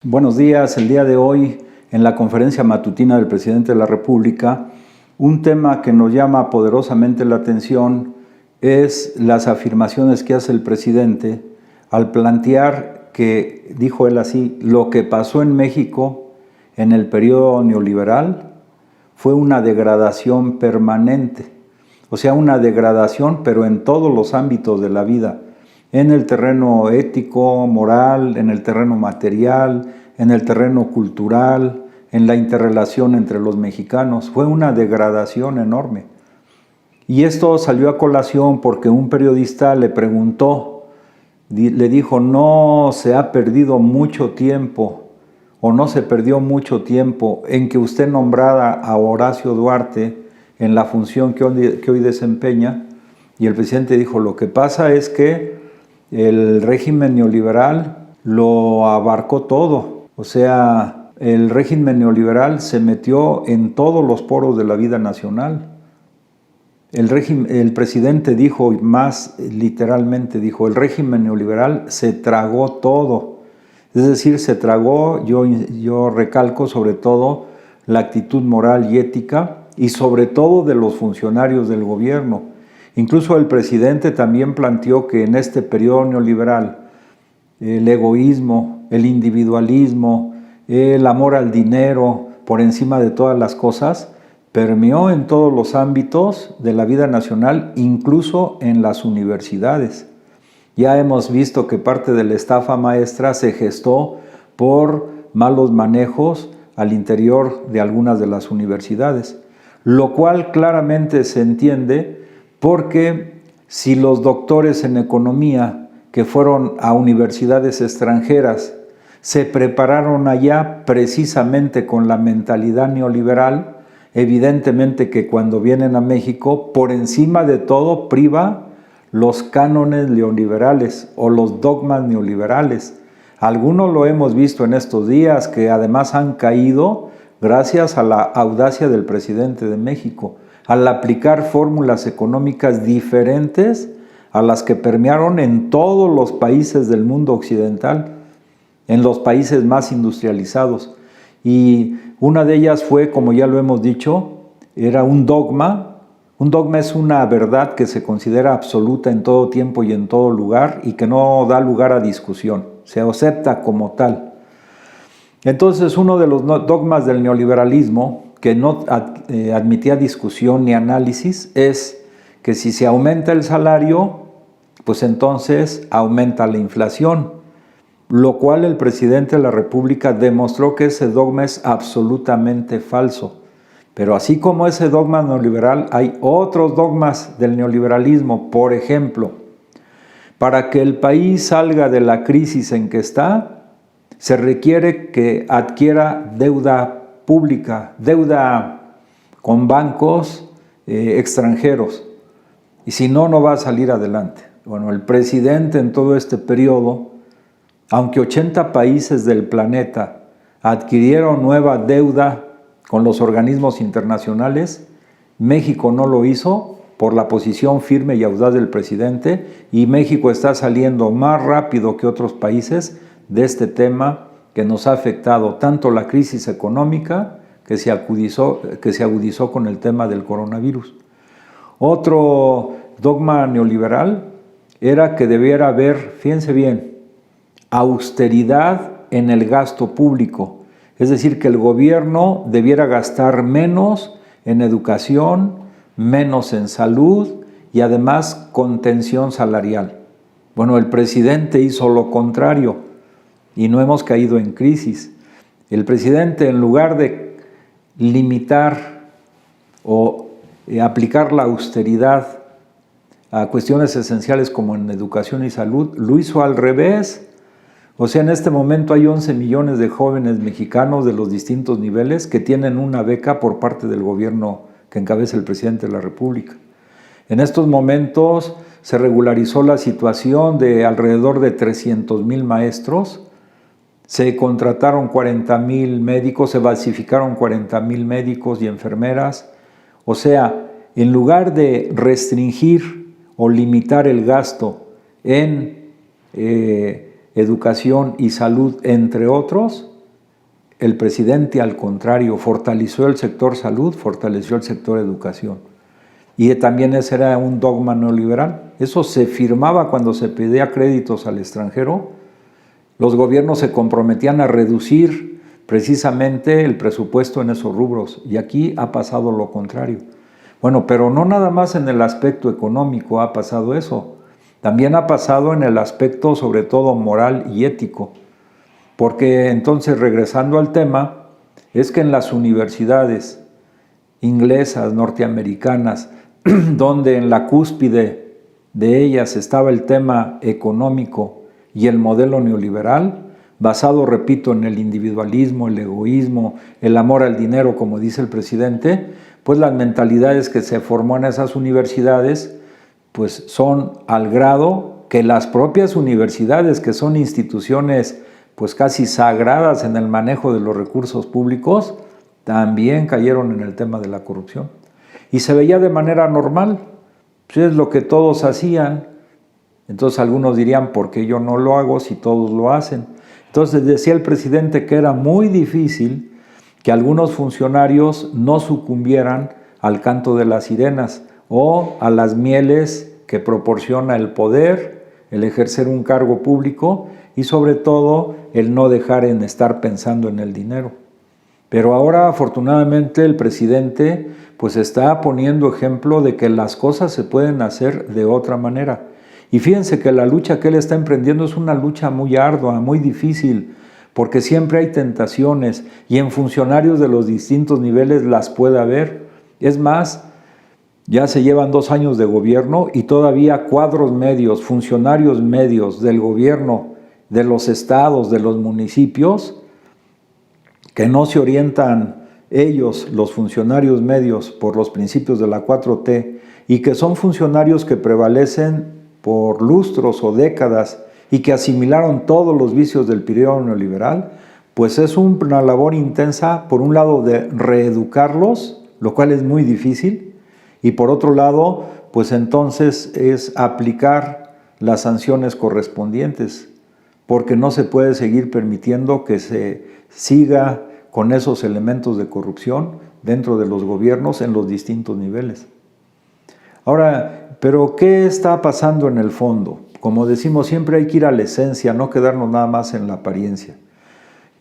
Buenos días. El día de hoy, en la conferencia matutina del Presidente de la República, un tema que nos llama poderosamente la atención es las afirmaciones que hace el presidente al plantear que, dijo él así, lo que pasó en México en el periodo neoliberal fue una degradación permanente. O sea, una degradación, pero en todos los ámbitos de la vida. En el terreno ético, moral, en el terreno material, en el terreno cultural, en la interrelación entre los mexicanos. Fue una degradación enorme. Y esto salió a colación porque un periodista le preguntó, le dijo, no se ha perdido mucho tiempo o no se perdió mucho tiempo en que usted nombrara a Horacio Duarte en la función que hoy desempeña. Y el presidente dijo, lo que pasa es que el régimen neoliberal lo abarcó todo. O sea, el régimen neoliberal se metió en todos los poros de la vida nacional. El presidente dijo, más literalmente dijo, el régimen neoliberal se tragó todo. Es decir, se tragó, yo recalco sobre todo, la actitud moral y ética y sobre todo de los funcionarios del gobierno. Incluso el presidente también planteó que en este periodo neoliberal el egoísmo, el individualismo, el amor al dinero por encima de todas las cosas permeó en todos los ámbitos de la vida nacional, incluso en las universidades. Ya hemos visto que parte de la estafa maestra se gestó por malos manejos al interior de algunas de las universidades, lo cual claramente se entiende porque si los doctores en economía que fueron a universidades extranjeras se prepararon allá precisamente con la mentalidad neoliberal, evidentemente que cuando vienen a México, por encima de todo priva los cánones neoliberales o los dogmas neoliberales. Algunos lo hemos visto en estos días que además han caído gracias a la audacia del presidente de México, al aplicar fórmulas económicas diferentes a las que permearon en todos los países del mundo occidental, en los países más industrializados. Y una de ellas fue, como ya lo hemos dicho, era un dogma. Un dogma es una verdad que se considera absoluta en todo tiempo y en todo lugar y que no da lugar a discusión, se acepta como tal. Entonces, uno de los dogmas del neoliberalismo que no admitía discusión ni análisis es que si se aumenta el salario, pues entonces aumenta la inflación, lo cual el presidente de la República demostró que ese dogma es absolutamente falso. Pero así como ese dogma neoliberal, hay otros dogmas del neoliberalismo. Por ejemplo, para que el país salga de la crisis en que está, se requiere que adquiera deuda pública, deuda con bancos extranjeros. Y si no, no va a salir adelante. Bueno, el presidente en todo este periodo, aunque 80 países del planeta adquirieron nueva deuda con los organismos internacionales, México no lo hizo por la posición firme y audaz del presidente, y México está saliendo más rápido que otros países de este tema que nos ha afectado tanto la crisis económica que se agudizó con el tema del coronavirus. Otro dogma neoliberal era que debiera haber, fíjense bien, austeridad en el gasto público. Es decir, que el gobierno debiera gastar menos en educación, menos en salud y además contención salarial. Bueno, el presidente hizo lo contrario y no hemos caído en crisis. El presidente, en lugar de limitar o aplicar la austeridad a cuestiones esenciales como en educación y salud, lo hizo al revés. O sea, en este momento hay 11 millones de jóvenes mexicanos de los distintos niveles que tienen una beca por parte del gobierno que encabeza el presidente de la República. En estos momentos se regularizó la situación de alrededor de 300,000 maestros, se contrataron 40,000 médicos, se basificaron 40,000 médicos y enfermeras. O sea, en lugar de restringir o limitar el gasto en educación y salud, entre otros, el presidente, al contrario, fortaleció el sector salud, fortaleció el sector educación. Y también ese era un dogma neoliberal. Eso se firmaba cuando se pedía créditos al extranjero. Los gobiernos se comprometían a reducir precisamente el presupuesto en esos rubros. Y aquí ha pasado lo contrario. Bueno, pero no nada más en el aspecto económico ha pasado eso. También ha pasado en el aspecto, sobre todo, moral y ético. Porque entonces, regresando al tema, es que en las universidades inglesas, norteamericanas, donde en la cúspide de ellas estaba el tema económico y el modelo neoliberal, basado, repito, en el individualismo, el egoísmo, el amor al dinero, como dice el presidente, pues las mentalidades que se formó en esas universidades pues son al grado que las propias universidades, que son instituciones pues casi sagradas en el manejo de los recursos públicos, también cayeron en el tema de la corrupción. Y se veía de manera normal, pues es lo que todos hacían. Entonces algunos dirían, ¿por qué yo no lo hago si todos lo hacen? Entonces decía el presidente que era muy difícil que algunos funcionarios no sucumbieran al canto de las sirenas o a las mieles que proporciona el poder, el ejercer un cargo público y sobre todo el no dejar en estar pensando en el dinero. Pero ahora, afortunadamente, el presidente pues está poniendo ejemplo de que las cosas se pueden hacer de otra manera. Y fíjense que la lucha que él está emprendiendo es una lucha muy ardua, muy difícil, porque siempre hay tentaciones y en funcionarios de los distintos niveles las puede haber. Es más, ya se llevan 2 años de gobierno y todavía cuadros medios, funcionarios medios del gobierno, de los estados, de los municipios, que no se orientan ellos, los funcionarios medios, por los principios de la 4T y que son funcionarios que prevalecen por lustros o décadas y que asimilaron todos los vicios del periodo neoliberal, pues es una labor intensa, por un lado, de reeducarlos, lo cual es muy difícil, y por otro lado, pues entonces es aplicar las sanciones correspondientes, porque no se puede seguir permitiendo que se siga con esos elementos de corrupción dentro de los gobiernos en los distintos niveles. Ahora, ¿pero qué está pasando en el fondo? Como decimos, siempre hay que ir a la esencia, no quedarnos nada más en la apariencia.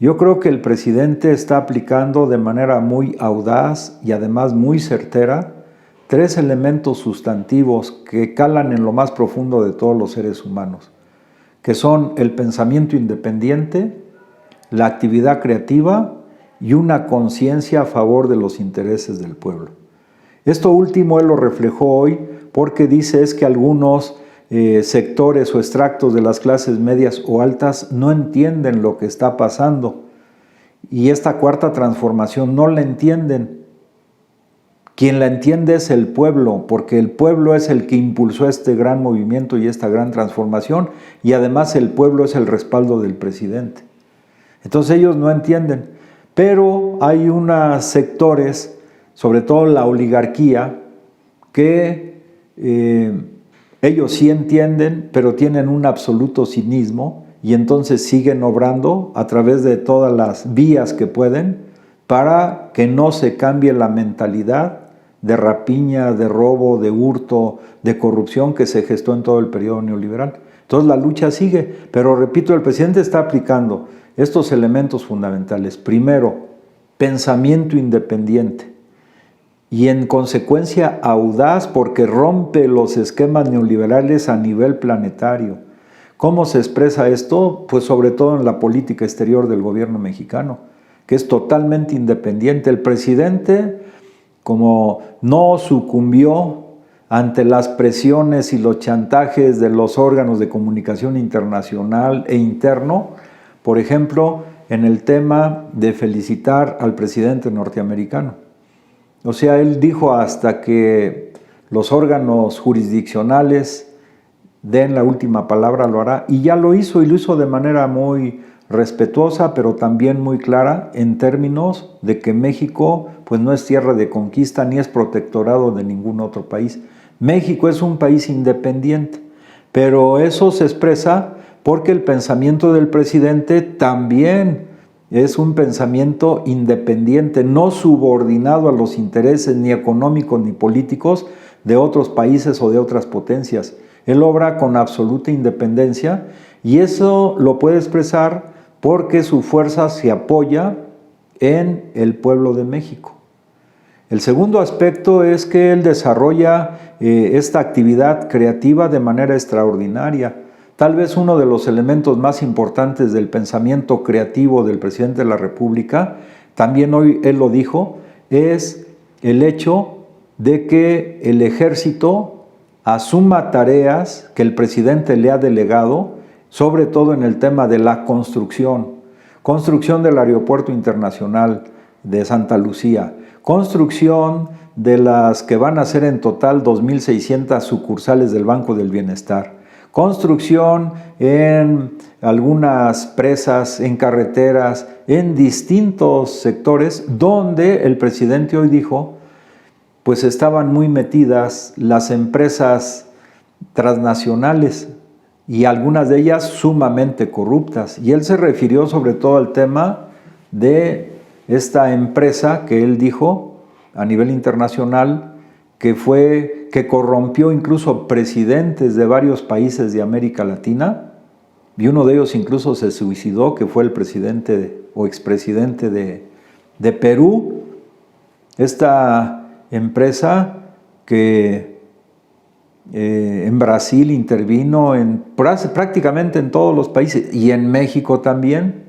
Yo creo que el presidente está aplicando de manera muy audaz y además muy certera 3 elementos sustantivos que calan en lo más profundo de todos los seres humanos, que son el pensamiento independiente, la actividad creativa y una conciencia a favor de los intereses del pueblo. Esto último él lo reflejó hoy porque dice es que algunos sectores o extractos de las clases medias o altas no entienden lo que está pasando y esta cuarta transformación no la entienden. Quien la entiende es el pueblo, porque el pueblo es el que impulsó este gran movimiento y esta gran transformación y además el pueblo es el respaldo del presidente. Entonces ellos no entienden, pero hay unos sectores, sobre todo la oligarquía, que ellos sí entienden, pero tienen un absoluto cinismo y entonces siguen obrando a través de todas las vías que pueden para que no se cambie la mentalidad de rapiña, de robo, de hurto, de corrupción que se gestó en todo el periodo neoliberal. Entonces la lucha sigue, pero repito, el presidente está aplicando estos elementos fundamentales. Primero, pensamiento independiente y en consecuencia audaz porque rompe los esquemas neoliberales a nivel planetario. ¿Cómo se expresa esto? Pues sobre todo en la política exterior del gobierno mexicano, que es totalmente independiente. El presidente, como no sucumbió ante las presiones y los chantajes de los órganos de comunicación internacional e interno, por ejemplo, en el tema de felicitar al presidente norteamericano. O sea, él dijo hasta que los órganos jurisdiccionales den la última palabra, lo hará, y ya lo hizo, y lo hizo de manera muy respetuosa, pero también muy clara en términos de que México pues no es tierra de conquista ni es protectorado de ningún otro país. México es un país independiente, pero eso se expresa porque el pensamiento del presidente también es un pensamiento independiente, no subordinado a los intereses ni económicos ni políticos de otros países o de otras potencias. Él obra con absoluta independencia y eso lo puede expresar porque su fuerza se apoya en el pueblo de México. El segundo aspecto es que él desarrolla esta actividad creativa de manera extraordinaria. Tal vez uno de los elementos más importantes del pensamiento creativo del presidente de la República, también hoy él lo dijo, es el hecho de que el ejército asuma tareas que el presidente le ha delegado, sobre todo en el tema de la construcción del Aeropuerto Internacional de Santa Lucía, construcción de las que van a ser en total 2.600 sucursales del Banco del Bienestar, construcción en algunas presas, en carreteras, en distintos sectores donde el presidente hoy dijo, pues estaban muy metidas las empresas transnacionales y algunas de ellas sumamente corruptas. Y él se refirió sobre todo al tema de esta empresa que él dijo a nivel internacional que corrompió incluso presidentes de varios países de América Latina, y uno de ellos incluso se suicidó, que fue el presidente o expresidente de Perú. Esta empresa que en Brasil intervino prácticamente en todos los países y en México también.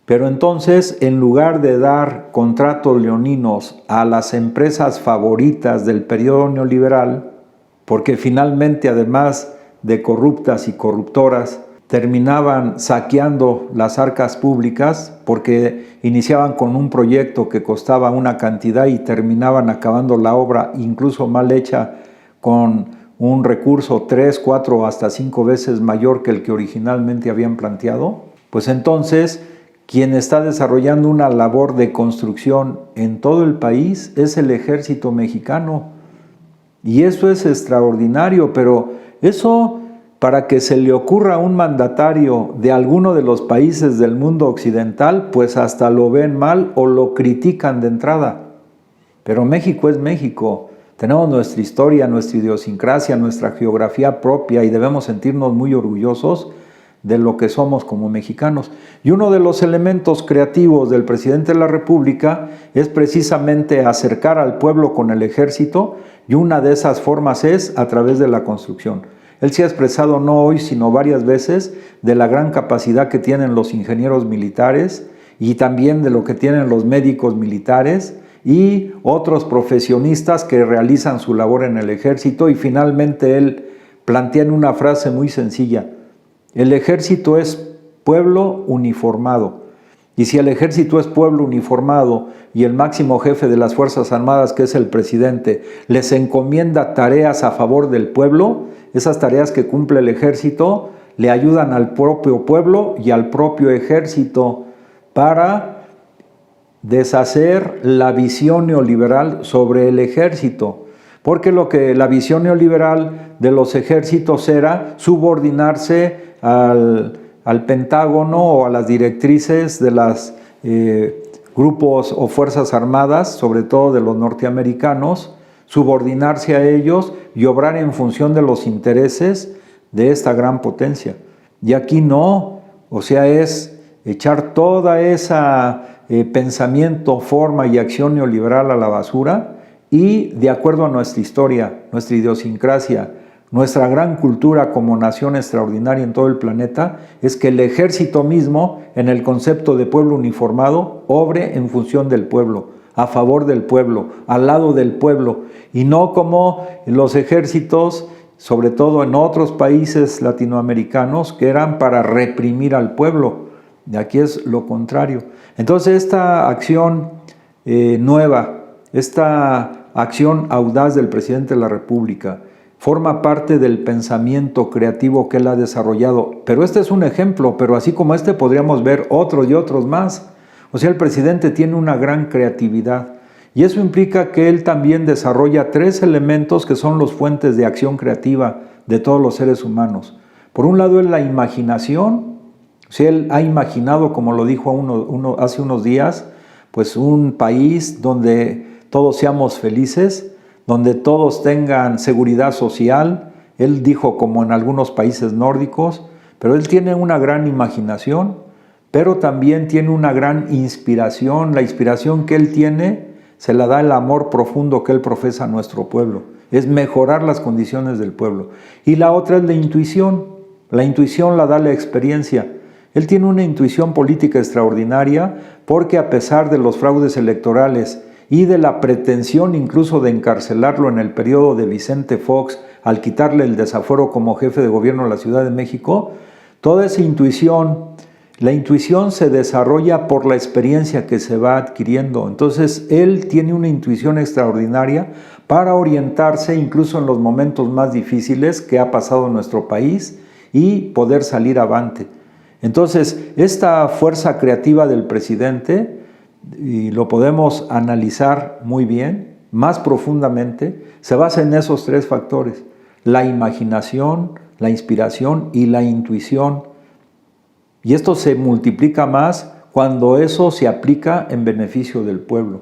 Pero entonces, en lugar de dar contratos leoninos a las empresas favoritas del periodo neoliberal, porque finalmente, además de corruptas y corruptoras, terminaban saqueando las arcas públicas porque iniciaban con un proyecto que costaba una cantidad y terminaban acabando la obra incluso mal hecha con un recurso 3, 4 hasta 5 veces mayor que el que originalmente habían planteado, pues entonces quien está desarrollando una labor de construcción en todo el país es el ejército mexicano. Y eso es extraordinario, pero eso para que se le ocurra a un mandatario de alguno de los países del mundo occidental, pues hasta lo ven mal o lo critican de entrada. Pero México es México. Tenemos nuestra historia, nuestra idiosincrasia, nuestra geografía propia y debemos sentirnos muy orgullosos de lo que somos como mexicanos. Y uno de los elementos creativos del presidente de la República es precisamente acercar al pueblo con el ejército, y una de esas formas es a través de la construcción. Él se ha expresado no hoy, sino varias veces, de la gran capacidad que tienen los ingenieros militares y también de lo que tienen los médicos militares y otros profesionistas que realizan su labor en el ejército. Y finalmente él plantea en una frase muy sencilla: el ejército es pueblo uniformado. Y si el ejército es pueblo uniformado y el máximo jefe de las Fuerzas Armadas, que es el presidente, les encomienda tareas a favor del pueblo, esas tareas que cumple el ejército le ayudan al propio pueblo y al propio ejército para deshacer la visión neoliberal sobre el ejército. Porque la visión neoliberal de los ejércitos era subordinarse al Pentágono o a las directrices de los grupos o fuerzas armadas, sobre todo de los norteamericanos, subordinarse a ellos y obrar en función de los intereses de esta gran potencia. Y aquí no, o sea, es echar toda esa pensamiento, forma y acción neoliberal a la basura y, de acuerdo a nuestra historia, nuestra idiosincrasia, nuestra gran cultura como nación extraordinaria en todo el planeta, es que el ejército mismo, en el concepto de pueblo uniformado, obre en función del pueblo, a favor del pueblo, al lado del pueblo, y no como los ejércitos, sobre todo en otros países latinoamericanos, que eran para reprimir al pueblo. Y aquí es lo contrario. Entonces esta acción nueva, esta acción audaz del presidente de la República, forma parte del pensamiento creativo que él ha desarrollado. Pero este es un ejemplo, pero así como este podríamos ver otros y otros más. O sea, el presidente tiene una gran creatividad y eso implica que él también desarrolla 3 elementos que son los fuentes de acción creativa de todos los seres humanos. Por un lado es la imaginación, o sea, él ha imaginado, como lo dijo hace unos días, pues un país donde todos seamos felices, donde todos tengan seguridad social. Él dijo como en algunos países nórdicos, pero él tiene una gran imaginación, pero también tiene una gran inspiración. La inspiración que él tiene se la da el amor profundo que él profesa a nuestro pueblo. Es mejorar las condiciones del pueblo. Y la otra es la intuición. La intuición la da la experiencia. Él tiene una intuición política extraordinaria porque a pesar de los fraudes electorales y de la pretensión incluso de encarcelarlo en el periodo de Vicente Fox al quitarle el desafuero como jefe de gobierno de la Ciudad de México, toda esa intuición, la intuición se desarrolla por la experiencia que se va adquiriendo. Entonces, él tiene una intuición extraordinaria para orientarse incluso en los momentos más difíciles que ha pasado en nuestro país y poder salir avante. Entonces, esta fuerza creativa del presidente, y lo podemos analizar muy bien, más profundamente, se basa en esos tres factores: la imaginación, la inspiración y la intuición. Y esto se multiplica más cuando eso se aplica en beneficio del pueblo.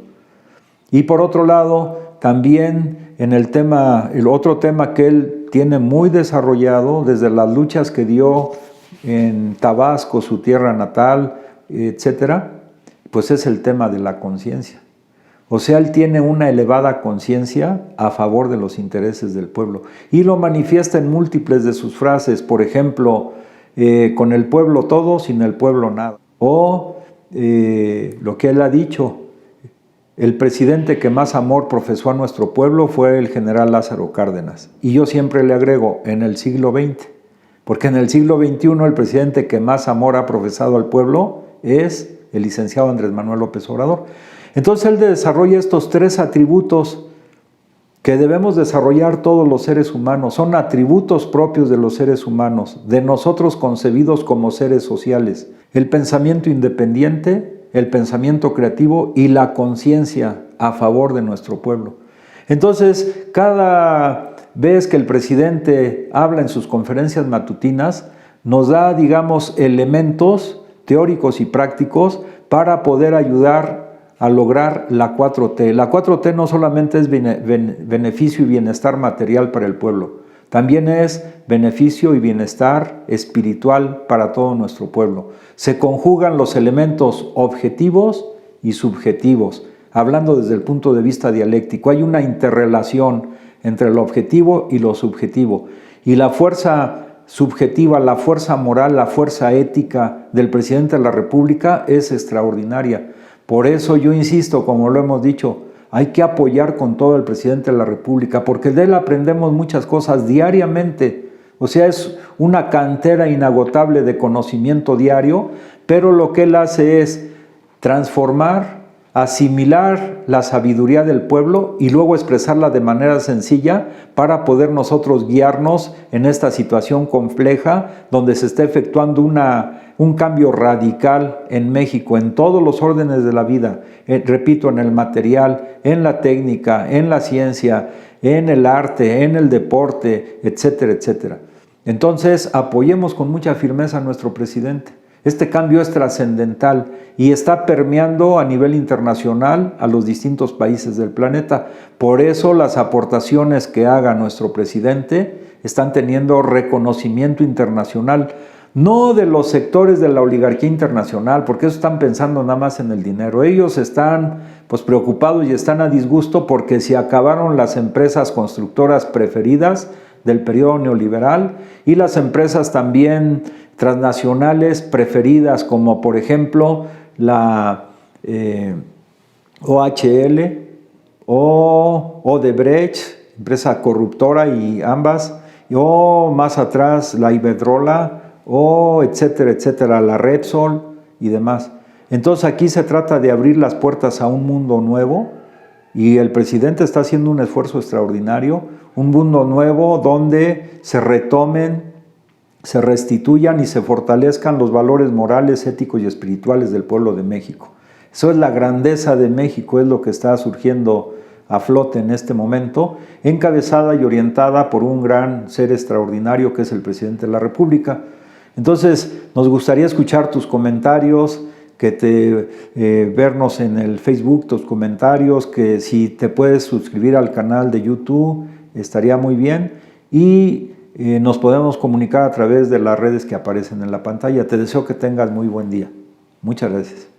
Y por otro lado, también en el otro tema que él tiene muy desarrollado, desde las luchas que dio en Tabasco, su tierra natal, etcétera, pues es el tema de la conciencia. O sea, él tiene una elevada conciencia a favor de los intereses del pueblo y lo manifiesta en múltiples de sus frases. Por ejemplo, con el pueblo todo, sin el pueblo nada. O lo que él ha dicho: el presidente que más amor profesó a nuestro pueblo fue el general Lázaro Cárdenas. Y yo siempre le agrego, en el siglo XX, porque en el siglo XXI el presidente que más amor ha profesado al pueblo es el licenciado Andrés Manuel López Obrador. Entonces él desarrolla estos tres atributos que debemos desarrollar todos los seres humanos. Son atributos propios de los seres humanos, de nosotros concebidos como seres sociales: el pensamiento independiente, el pensamiento creativo y la conciencia a favor de nuestro pueblo. Entonces, cada vez que el presidente habla en sus conferencias matutinas, nos da, digamos, elementos teóricos y prácticos para poder ayudar a lograr la 4T. La 4T no solamente es beneficio y bienestar material para el pueblo, también es beneficio y bienestar espiritual para todo nuestro pueblo. Se conjugan los elementos objetivos y subjetivos, hablando desde el punto de vista dialéctico. Hay una interrelación entre lo objetivo y lo subjetivo. Y la fuerza subjetiva, la fuerza moral, la fuerza ética del presidente de la República es extraordinaria. Por eso yo insisto, como lo hemos dicho, hay que apoyar con todo al presidente de la República, porque de él aprendemos muchas cosas diariamente. O sea, es una cantera inagotable de conocimiento diario, pero lo que él hace es transformar, asimilar la sabiduría del pueblo y luego expresarla de manera sencilla para poder nosotros guiarnos en esta situación compleja donde se está efectuando un cambio radical en México, en todos los órdenes de la vida. Repito, en el material, en la técnica, en la ciencia, en el arte, en el deporte, etcétera, etcétera. Entonces, apoyemos con mucha firmeza a nuestro presidente. Este cambio es trascendental y está permeando a nivel internacional a los distintos países del planeta. Por eso las aportaciones que haga nuestro presidente están teniendo reconocimiento internacional, no de los sectores de la oligarquía internacional, porque ellos están pensando nada más en el dinero. Ellos están preocupados y están a disgusto porque se acabaron las empresas constructoras preferidas del periodo neoliberal y las empresas también transnacionales preferidas, como por ejemplo la OHL o Odebrecht, empresa corruptora, y ambas, o más atrás la Iberdrola, o etcétera, etcétera, la Repsol y demás. Entonces aquí se trata de abrir las puertas a un mundo nuevo y el presidente está haciendo un esfuerzo extraordinario, un mundo nuevo donde se retomen, se restituyan y se fortalezcan los valores morales, éticos y espirituales del pueblo de México. Eso es la grandeza de México, es lo que está surgiendo a flote en este momento, encabezada y orientada por un gran ser extraordinario que es el presidente de la República. Entonces, nos gustaría escuchar tus comentarios, vernos en el Facebook, tus comentarios, que si te puedes suscribir al canal de YouTube, estaría muy bien. Y nos podemos comunicar a través de las redes que aparecen en la pantalla. Te deseo que tengas muy buen día. Muchas gracias.